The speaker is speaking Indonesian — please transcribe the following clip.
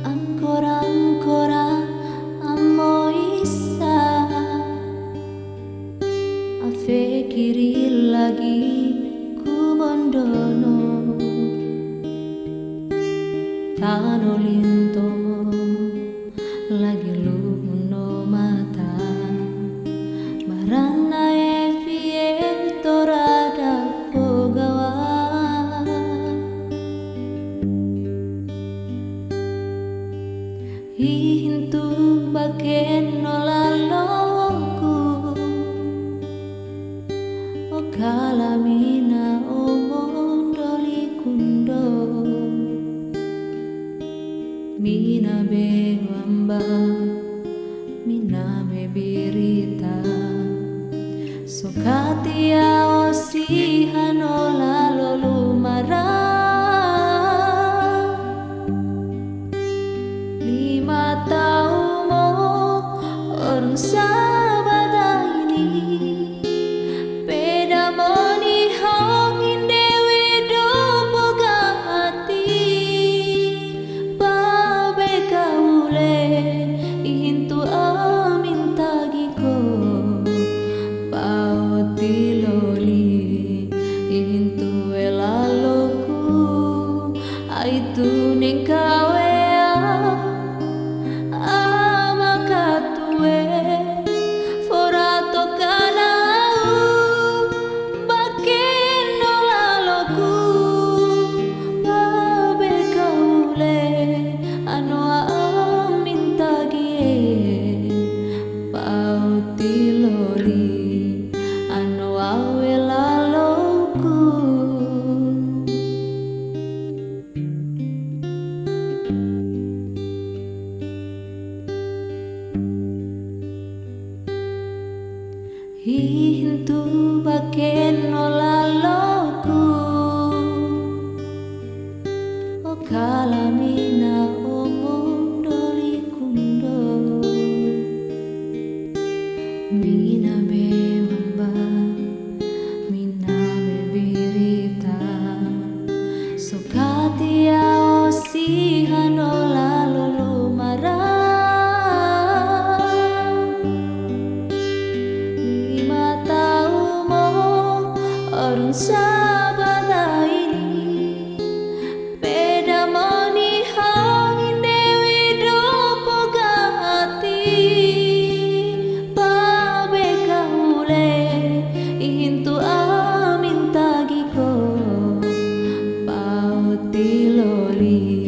Ancora amo isa Afekiri lagi ku bondono Tano lintomo lagi luno mata Marana e torada pogawa Hihintu baken nolaloku O kalamina o mondoli kundo Mina bewamba Mina me birita Sokatia o sihano lalolu marah Orang sabada ini beda moni hongin dewe do boga hati babe kaule intu amin tagiko pauti loli intu elaloku aitu nengkawe Hihintu baken nolaloku O kalamina o mondoli kundo Mina bewamba Mina bebirita Sokatia o sihano lalolu marah Orang sabada ini beda moni hangin dewi do boga hati babe kaule intu amin tagiko pauti loli